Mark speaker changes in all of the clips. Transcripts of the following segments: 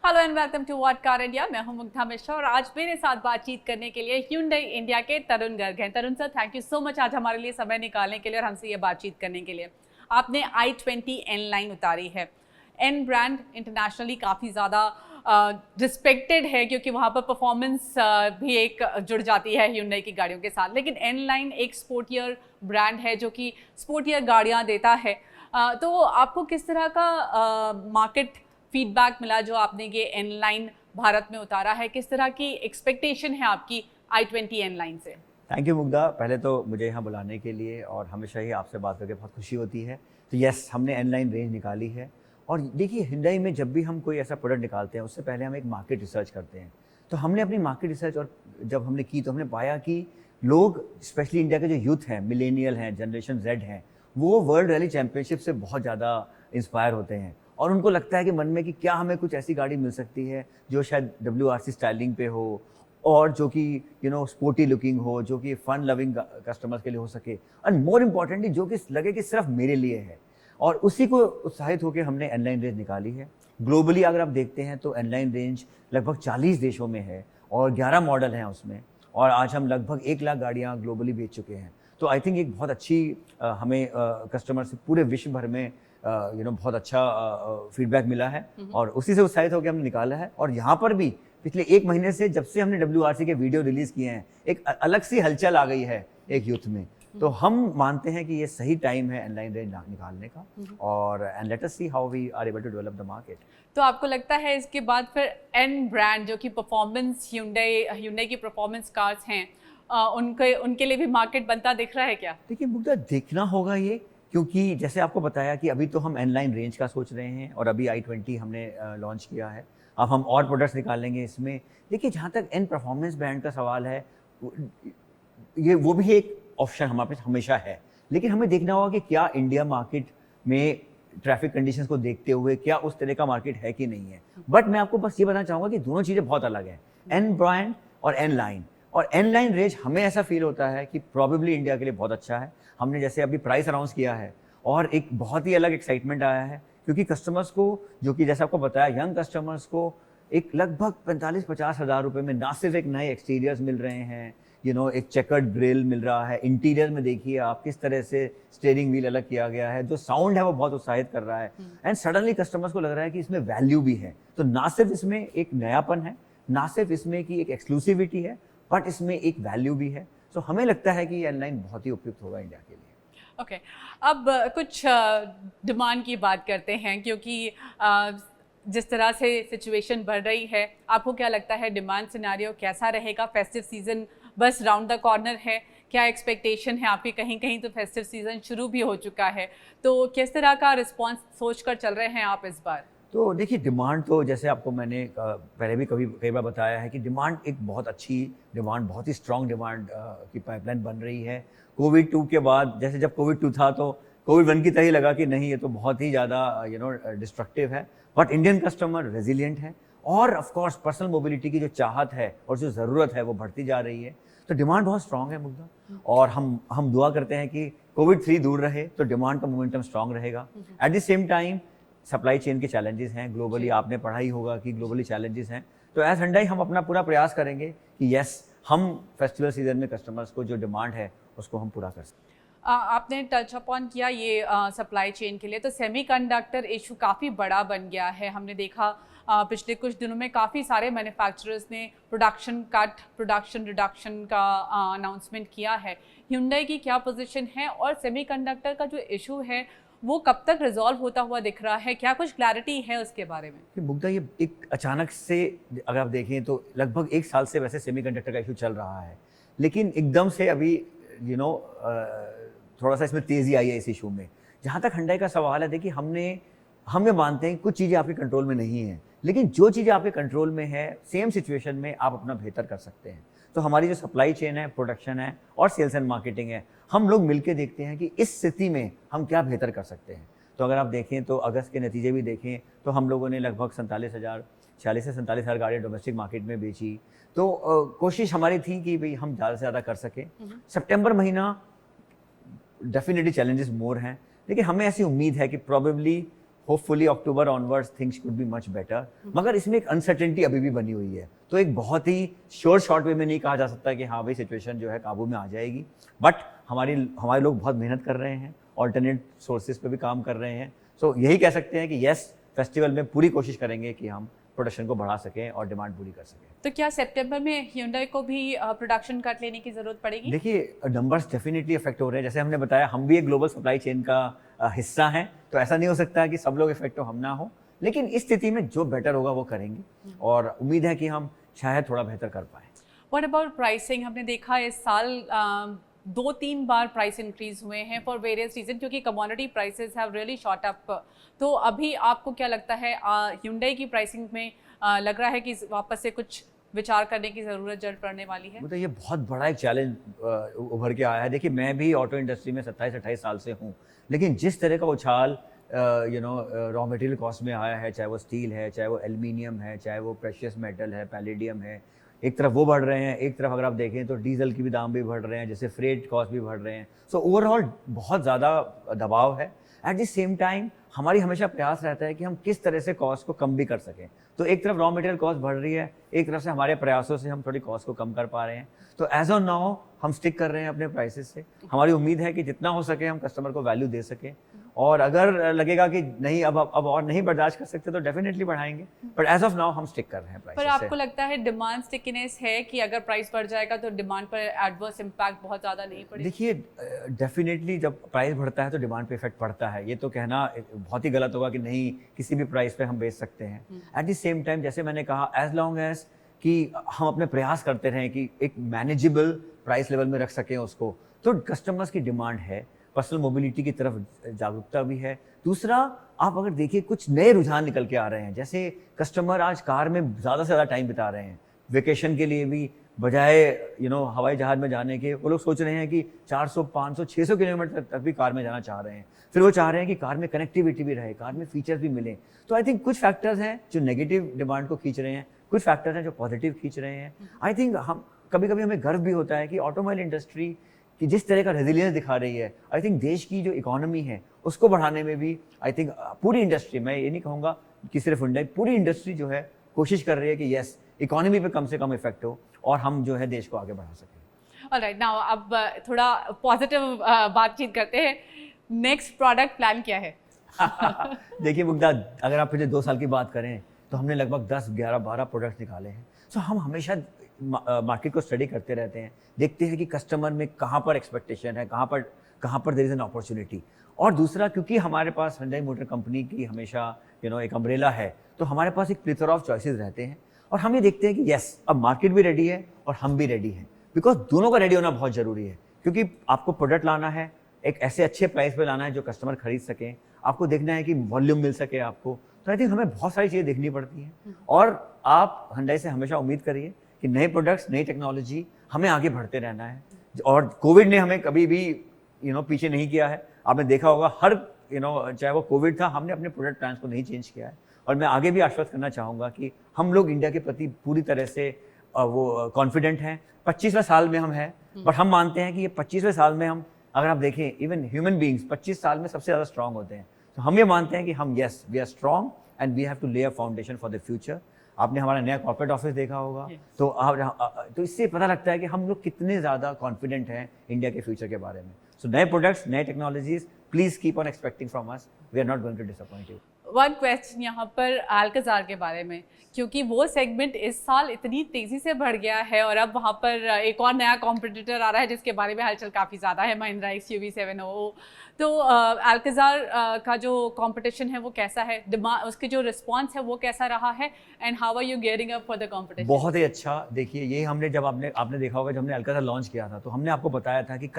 Speaker 1: Hello and welcome to what car India. मैं हूं मुग्धा मिश्रा और आज मेरे साथ बातचीत करने के लिए Hyundai इंडिया के तरुण गर्ग हैं। Tarun sir, thank you so much आज हमारे लिए समय निकालने के लिए और हमसे ये बातचीत करने के लिए। आपने i20 N लाइन उतारी है। N ब्रांड इंटरनेशनली काफ़ी ज़्यादा रिस्पेक्टेड है क्योंकि वहाँ पर परफॉर्मेंस भी एक जुड़ जाती है Hyundai की गाड़ियों के साथ, लेकिन N लाइन एक स्पोर्टियर ब्रांड है जो कि स्पोर्टियर गाड़ियाँ देता है। तो आपको किस तरह का मार्केट फीडबैक मिला जो आपने ये एन लाइन भारत में उतारा है? किस तरह की एक्सपेक्टेशन है आपकी i20 एन लाइन से?
Speaker 2: Thank you Mugdha. पहले तो मुझे यहाँ बुलाने के लिए और हमेशा ही आपसे बात करके बहुत खुशी होती है। तो यस, हमने एन लाइन रेंज निकाली है और देखिए Hyundai में जब भी हम कोई ऐसा प्रोडक्ट निकालते हैं उससे पहले हम एक मार्केट रिसर्च करते हैं। तो हमने अपनी मार्केट रिसर्च और जब हमने की तो हमने पाया कि लोग, स्पेशली इंडिया के जो यूथ हैं, मिलेनियल हैं, जनरेशन जेड हैं, वो वर्ल्ड रैली चैंपियनशिप से बहुत ज़्यादा इंस्पायर होते हैं और उनको लगता है कि मन में कि क्या हमें कुछ ऐसी गाड़ी मिल सकती है जो शायद WRC स्टाइलिंग पे हो और जो कि स्पोर्टी लुकिंग हो, जो कि फन लविंग कस्टमर्स के लिए हो सके और मोर इम्पॉर्टेंटली जो कि लगे कि सिर्फ मेरे लिए है। और उसी को उत्साहित होकर हमने एनलाइन रेंज निकाली है। ग्लोबली अगर आप देखते हैं तो एनलाइन रेंज लगभग 40 देशों में है और 11 मॉडल हैं उसमें, और आज हम लगभग 1 लाख गाड़ियाँ ग्लोबली बेच चुके हैं। तो आई थिंक एक बहुत अच्छी हमें कस्टमर से पूरे विश्व भर में बहुत अच्छा फीडबैक मिला है और उसी से उत्साहित होकर हमने निकाला है। और यहाँ पर भी पिछले 1 महीने से जब से हमने WRC के वीडियो रिलीज किए हैं, एक अलग सी हलचल आ गई है एक यूथ में। तो हम मानते हैं कि ये सही टाइम है एनलाइन रेंज निकालने का और and let us see how we are able to develop the market.
Speaker 1: तो आपको लगता है इसके बाद फिर एन ब्रांड जो कि परफॉर्मेंस Hyundai की परफॉर्मेंस कार्स हैं, उनके लिए भी मार्केट बनता दिख रहा है क्या?
Speaker 2: देखिए मुझे देखना होगा ये, क्योंकि जैसे आपको बताया कि अभी तो हम एनलाइन रेंज का सोच रहे हैं और अभी i20 हमने लॉन्च किया है। अब हम और प्रोडक्ट्स निकालेंगे इसमें। देखिए जहाँ तक एन परफॉर्मेंस ब्रांड का सवाल है, वो भी एक ऑप्शन हमारे पास हमेशा है, लेकिन हमें देखना होगा कि क्या इंडिया मार्केट में ट्रैफिक कंडीशंस को देखते हुए क्या उस तरह का मार्केट है कि नहीं है। बट मैं आपको बस ये बताना चाहूँगा कि दोनों चीज़ें बहुत अलग हैं, एन ब्रांड और एन लाइन। और एन लाइन रेंज हमें ऐसा फील होता है कि प्रॉबेबली इंडिया के लिए बहुत अच्छा है। हमने जैसे अभी प्राइस अनाउंस किया है और एक बहुत ही अलग एक्साइटमेंट आया है, क्योंकि कस्टमर्स को, जो कि जैसे आपको बताया, यंग कस्टमर्स को एक लगभग 45-50 हज़ार रुपये में ना सिर्फ एक नए एक्सटीरियर्स मिल रहे हैं, एक चेकर्ड ग्रिल मिल रहा है, इंटीरियर में देखिए आप किस तरह से स्टीयरिंग व्हील अलग किया गया है, जो साउंड है वो बहुत उत्साहित कर रहा है एंड सडनली कस्टमर्स को लग रहा है कि इसमें वैल्यू भी है। तो ना सिर्फ इसमें एक नयापन है, ना सिर्फ इसमें की एक एक्सक्लूसिविटी है, बट इसमें एक वैल्यू भी है। तो हमें लगता है कि ये एनलाइन बहुत ही उपयुक्त होगा इंडिया के लिए।
Speaker 1: ओके, अब कुछ डिमांड की बात करते हैं, क्योंकि जिस तरह से सिचुएशन बढ़ रही है, आपको क्या लगता है डिमांड सिनेरियो कैसा रहेगा? फेस्टिव सीजन बस राउंड द कॉर्नर है, क्या एक्सपेक्टेशन है आपकी? कहीं कहीं तो फेस्टिव सीजन शुरू भी हो चुका है, तो किस तरह का रिस्पांस सोचकर चल रहे हैं आप इस बार?
Speaker 2: तो देखिए डिमांड तो जैसे आपको मैंने पहले भी कई बार बताया है कि डिमांड एक बहुत अच्छी डिमांड, बहुत ही स्ट्रॉन्ग डिमांड की पाइपलाइन बन रही है। कोविड 2 के बाद, जैसे जब कोविड 2 था तो कोविड 1 की तरह ही लगा कि नहीं ये तो बहुत ही ज़्यादा डिस्ट्रक्टिव है, बट इंडियन कस्टमर रेजिलियंट है और ऑफ कोर्स पर्सनल मोबिलिटी की जो चाहत है और जो ज़रूरत है वो बढ़ती जा रही है। तो डिमांड बहुत स्ट्रॉन्ग है मुग्धा, और हम दुआ करते हैं कि कोविड 3 दूर रहे तो डिमांड का मोमेंटम स्ट्रॉन्ग रहेगा। At the same time supply chain के चैलेंजेस हैं ग्लोबली, आपने पढ़ा ही होगा कि ग्लोबली चैलेंजेस हैं। तो एज Hyundai हम अपना पूरा प्रयास करेंगे कि यस, हम फेस्टिवल सीजन में कस्टमर्स को जो डिमांड है उसको हम पूरा कर सकें।
Speaker 1: आपने टच अपॉन किया ये सप्लाई चेन के लिए, तो सेमीकंडक्टर इशू काफ़ी बड़ा बन गया है। हमने देखा पिछले कुछ दिनों में काफ़ी सारे मैन्युफैक्चरर्स ने प्रोडक्शन कट, प्रोडक्शन रिडक्शन का अनाउंसमेंट किया है। Hyundai की क्या पोजीशन है और सेमीकंडक्टर का जो इशू है वो कब तक रिजॉल्व होता हुआ दिख रहा है? क्या कुछ क्लैरिटी है उसके बारे में?
Speaker 2: कि मुग्धा, ये एक अचानक से अगर आप देखें तो लगभग 1 साल से वैसे सेमीकंडक्टर का इशू चल रहा है, लेकिन एकदम से अभी थोड़ा सा इसमें तेज़ी आई है इस इशू में। जहाँ तक Hyundai का सवाल है, देखिए हम ये मानते हैं कुछ चीज़ें आपके कंट्रोल में नहीं हैं, लेकिन जो चीज़ें आपके कंट्रोल में है, सेम सिचुएशन में आप अपना बेहतर कर सकते हैं। तो हमारी जो सप्लाई चेन है, प्रोडक्शन है और सेल्स एंड मार्केटिंग है, हम लोग मिलकर देखते हैं कि इस स्थिति में हम क्या बेहतर कर सकते हैं। तो अगर आप देखें तो अगस्त के नतीजे भी देखें तो हम लोगों ने लगभग 46 से 47,000 गाड़ियाँ डोमेस्टिक मार्केट में बेची। तो कोशिश हमारी थी कि भाई हम ज़्यादा से ज़्यादा कर सकें। सितंबर महीना डेफिनेटली चैलेंजेस मोर हैं, लेकिन हमें ऐसी उम्मीद है कि probably hopefully October onwards things could be much better, मगर इसमें एक अनसर्टेनिटी अभी भी बनी हुई है। तो एक बहुत ही शॉर्ट वे में नहीं कहा जा सकता कि हाँ भाई सिचुएशन जो है काबू में आ जाएगी, बट हमारे लोग बहुत मेहनत कर रहे हैं, ऑल्टरनेट सोर्सेज पे भी काम कर रहे हैं। सो यही कह सकते हैं कि यस, फेस्टिवल में पूरी कोशिश करेंगे कि हम प्रोडक्शन को बढ़ा सकें और डिमांड पूरी कर सकें।
Speaker 1: तो क्या सितंबर में Hyundai को भी प्रोडक्शन कट लेने की जरूरत पड़ेगी?
Speaker 2: देखिए, नंबर्स डेफिनेटली इफेक्ट हो रहे हैं। जैसे हमने बताया, हम भी एक ग्लोबल सप्लाई चेन का हिस्सा हैं, तो ऐसा नहीं हो सकता कि सब लोग इफेक्ट हो, हम ना हो। लेकिन इस स्थिति में जो बेटर होगा वो करेंगे और उम्मीद है कि हम शायद थोड़ा बेहतर कर पाएँ।
Speaker 1: What about pricing? हमने देखा इस साल 2-3 बार प्राइस इंक्रीज हुए हैं फॉर वेरियस रीजन, क्योंकि commodity prices have really shot up. तो अभी आपको क्या लगता है Hyundai की प्राइसिंग में लग रहा है कि वापस से कुछ विचार करने की ज़रूरत जल्द पड़ने वाली है?
Speaker 2: मतलब ये बहुत बड़ा एक चैलेंज उभर के आया है। देखिए, मैं भी ऑटो इंडस्ट्री में 27-28 साल से हूँ, लेकिन जिस तरह का उछाल रॉ मटेरियल कॉस्ट में आया है, चाहे वो स्टील है, चाहे वो एल्युमिनियम है, चाहे वो प्रेशियस मेटल है, पैलेडियम है, एक तरफ वो बढ़ रहे हैं, एक तरफ अगर आप देखें तो डीजल की भी दाम भी बढ़ रहे हैं, जैसे फ्रेट कॉस्ट भी बढ़ रहे हैं। सो ओवरऑल बहुत ज़्यादा दबाव है। एट द सेम टाइम हमारी हमेशा प्रयास रहता है कि हम किस तरह से कॉस्ट को कम भी कर सकें। तो एक तरफ रॉ मटेरियल कॉस्ट बढ़ रही है, एक तरफ से हमारे प्रयासों से हम थोड़ी कॉस्ट को कम कर पा रहे हैं। तो एज ऑन नाउ हम स्टिक कर रहे हैं अपने प्राइसेस से। हमारी उम्मीद है कि जितना हो सके हम कस्टमर को वैल्यू दे सकें, और अगर लगेगा कि नहीं अब और नहीं बर्दाश्त कर सकते तो डेफिनेटली बढ़ाएंगे, बट एज ऑफ नाउ हम स्टिक कर रहे हैं प्राइसेस
Speaker 1: पर
Speaker 2: से।
Speaker 1: आपको लगता है डिमांड स्टिकीनेस है कि अगर प्राइस बढ़ जाएगा तो डिमांड पर एडवर्स इम्पैक्ट बहुत ज़्यादा नहीं पड़ेगा?
Speaker 2: देखिए, डेफिनेटली जब प्राइस बढ़ता है तो डिमांड पे इफेक्ट पड़ता है। ये तो कहना बहुत ही गलत होगा कि नहीं, किसी भी प्राइस पे हम बेच सकते हैं। एट द सेम टाइम, जैसे मैंने कहा, एज लॉन्ग एज कि हम अपने प्रयास करते रहें कि एक मैनेजेबल प्राइस लेवल में रख सकें उसको, तो कस्टमर्स की डिमांड है। पर्सनल मोबिलिटी की तरफ जागरूकता भी है। दूसरा, आप अगर देखिए कुछ नए रुझान निकल के आ रहे हैं, जैसे कस्टमर आज कार में ज़्यादा से ज़्यादा टाइम बिता रहे हैं, वेकेशन के लिए भी, बजाय हवाई जहाज़ में जाने के वो लोग सोच रहे हैं कि 400, 500, 600 किलोमीटर तक भी कार में जाना चाह रहे हैं। फिर वो चाह रहे हैं कि कार में कनेक्टिविटी भी रहे, कार में फीचर्स भी मिलें। तो आई थिंक कुछ फैक्टर्स हैं जो नेगेटिव डिमांड को खींच रहे हैं, कुछ फैक्टर्स हैं जो पॉजिटिव खींच रहे हैं। आई थिंक हम कभी कभी हमें गर्व भी होता है कि ऑटोमोबाइल इंडस्ट्री कि जिस तरह का रेजिलियंस दिखा रही है, आई थिंक देश की जो इकोनॉमी है उसको बढ़ाने में भी आई थिंक पूरी इंडस्ट्री, मैं ये नहीं कहूँगा कि सिर्फ Hyundai, पूरी इंडस्ट्री जो है कोशिश कर रही है कि यस, इकोनॉमी पे कम से कम इफेक्ट हो और हम जो है देश को आगे बढ़ा सकें।
Speaker 1: ऑलराइट, नाउ अब थोड़ा पॉजिटिव बातचीत करते हैं। नेक्स्ट प्रोडक्ट प्लान क्या है?
Speaker 2: देखिए मुग्धा, अगर आप पिछले 2 साल की बात करें तो हमने लगभग 10, 11, 12 प्रोडक्ट्स निकाले हैं। सो हम हमेशा मार्केट को स्टडी करते रहते हैं, देखते हैं कि कस्टमर में कहाँ पर एक्सपेक्टेशन है, कहाँ पर देयर इज एन अपॉर्चुनिटी। और दूसरा, क्योंकि हमारे पास Hyundai मोटर कंपनी की हमेशा एक अम्ब्रेला है, तो हमारे पास एक प्लेथोरा ऑफ चॉइसेस रहते हैं और हम ये देखते हैं कि यस, अब मार्केट भी रेडी है और हम भी रेडी हैं, बिकॉज दोनों का रेडी होना बहुत ज़रूरी है। क्योंकि आपको प्रोडक्ट लाना है, एक ऐसे अच्छे प्राइस पे लाना है जो कस्टमर खरीद सकें, आपको देखना है कि वॉल्यूम मिल सके आपको। तो आई थिंक हमें बहुत सारी चीज़ें देखनी पड़ती हैं और आप Hyundai से हमेशा उम्मीद करिए कि नए प्रोडक्ट्स, नई टेक्नोलॉजी, हमें आगे बढ़ते रहना है। और कोविड ने हमें कभी भी पीछे नहीं किया है। आपने देखा होगा हर चाहे वो कोविड था, हमने अपने प्रोडक्ट प्लान्स को नहीं चेंज किया है। और मैं आगे भी आश्वस्त करना चाहूँगा कि हम लोग इंडिया के प्रति पूरी तरह से वो कॉन्फिडेंट हैं। 25वें साल में हम हैं, बट हम मानते हैं कि ये 25वें साल में हम, अगर आप देखें इवन ह्यूमन बींग्स 25 साल में सबसे ज़्यादा स्ट्रांग होते हैं। तो हम ये मानते हैं कि हम yes, we are strong and we have to lay a foundation for the future. आपने हमारा नया कॉर्पोरेट ऑफिस देखा होगा, तो इससे पता लगता है कि हम लोग कितने ज़्यादा कॉन्फिडेंट हैं इंडिया के फ्यूचर के बारे में। सो नए प्रोडक्ट्स, नए technologies, please keep on expecting from us, we are not going to disappoint you.
Speaker 1: One question यहाँ पर अल्काज़ार के बारे में, क्योंकि वो सेगमेंट इस साल इतनी तेज़ी से बढ़ गया है और अब वहाँ पर एक और नया कॉम्पिटिटर आ रहा है जिसके बारे में हलचल काफ़ी ज़्यादा है, महिंद्रा XUV 700। तो अल्काज़ार का जो कंपटीशन है वो कैसा है, डिमांड, उसके जो रिस्पांस है वो कैसा रहा है, and how are you gearing up for the competition?
Speaker 2: बहुत ही अच्छा। देखिए, ये हमने जब आपने देखा होगा, जब हमने अल्काज़ार लॉन्च किया था तो हमने आपको बताया था कि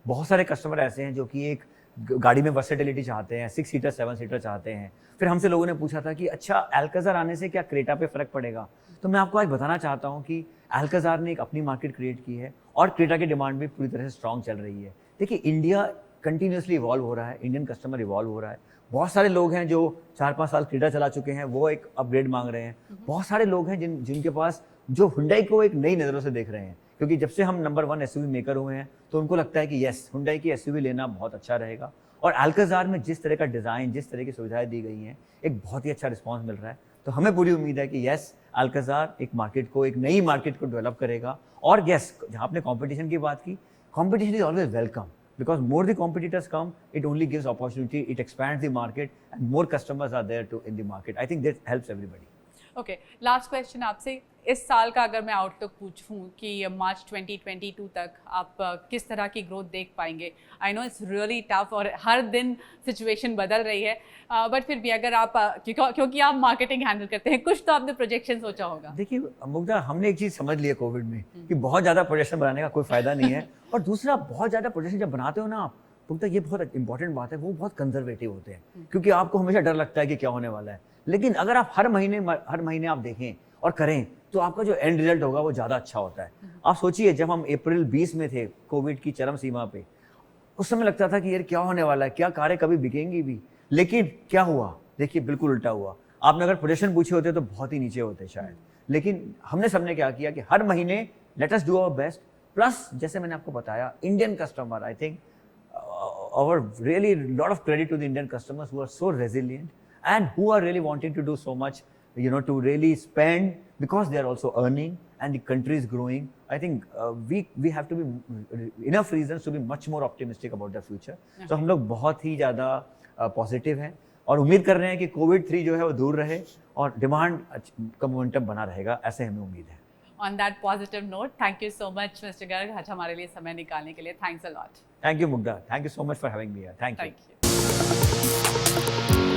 Speaker 2: बहुत सारे कस्टमर ऐसे हैं जो कि एक गाड़ी में वर्सेटिलिटी चाहते हैं, 6 सीटर 7 सीटर चाहते हैं। फिर हमसे लोगों ने पूछा था कि अच्छा, अल्काज़ार आने से क्या क्रेटा पे फ़र्क पड़ेगा? तो मैं आपको आज बताना चाहता हूँ कि अल्काज़ार ने एक अपनी मार्केट क्रिएट की है और क्रेटा की डिमांड भी पूरी तरह से स्ट्रॉन्ग चल रही है। देखिए, इंडिया कंटिन्यूसली इवॉल्व हो रहा है, इंडियन कस्टमर इवॉल्व हो रहा है। बहुत सारे लोग हैं जो 4-5 साल क्रेटा चला चुके हैं, वो एक अपग्रेड मांग रहे हैं। बहुत सारे लोग हैं जिनके पास जो Hyundai को एक नई नज़रों से देख रहे हैं, क्योंकि जब से हम नंबर 1 SUV मेकर हुए हैं तो उनको लगता है कि यस, Hyundai की SUV लेना बहुत अच्छा रहेगा। और अल्काज़ार में जिस तरह का डिज़ाइन, जिस तरह की सुविधाएं दी गई हैं, एक बहुत ही अच्छा रिस्पांस मिल रहा है। तो हमें पूरी उम्मीद है कि यस, अल्काज़ार एक मार्केट को, एक नई मार्केट को डेवलप करेगा। और यस, जहाँ आपने कंपटीशन की बात की, competition is always welcome because more the competitors come, it only gives opportunity, it expands the market and more customers are there to in the market. I think that helps everybody.
Speaker 1: Okay, last question आपसे, इस साल का अगर मैं outlook पूछूं कि मार्च 2022 तक आप किस तरह की ग्रोथ देख पाएंगे? I know it's really tough और हर दिन सिचुएशन बदल रही है, बट फिर भी अगर आप क्योंकि आप मार्केटिंग हैंडल करते हैं, कुछ तो आपने प्रोजेक्शन सोचा होगा।
Speaker 2: देखिए मुग्धा, हमने एक चीज़ समझ ली है कोविड में कि बहुत ज़्यादा प्रोजेक्शन बनाने का कोई फ़ायदा नहीं है। और दूसरा, बहुत ज़्यादा प्रोजेक्शन जब बनाते हो ना आप, मुग्धा ये बहुत इंपॉर्टेंट बात है, वो बहुत कंजर्वेटिव होते हैं क्योंकि आपको हमेशा डर लगता है कि क्या होने वाला है। लेकिन अगर आप हर महीने आप देखें और करें तो आपका जो एंड रिजल्ट होगा वो ज़्यादा अच्छा होता है। आप सोचिए, जब हम अप्रैल 20 में थे, कोविड की चरम सीमा पे, उस समय लगता था कि यार क्या होने वाला है, क्या कारें कभी बिकेंगी भी। लेकिन क्या हुआ? देखिए बिल्कुल उल्टा हुआ। आपने अगर प्रोजेक्शन पूछे होते तो बहुत ही नीचे होते शायद। लेकिन हमने सबने क्या किया कि हर महीने let us do our best. Plus जैसे मैंने आपको बताया, Indian customer, I think our really lot of credit to the Indian customers who are so resilient and who are really wanting to do so much, to really spend because they are also earning and the country is growing. I think we have to be enough reasons to be much more optimistic about the future. So हम लोग बहुत ही ज़्यादा positive हैं और उम्मीद कर रहे हैं कि कोविड-3 जो है वो दूर रहे और डिमांड का मोमेंटम बना रहेगा, ऐसे हमें उम्मीद है।
Speaker 1: On that positive note, thank you so much, Mr. Garg, आज हमारे लिए समय निकालने के लिए। Thanks a lot.
Speaker 2: Thank you, Mugdha. Thank you so much for having me here. Thank you.
Speaker 1: Thank you.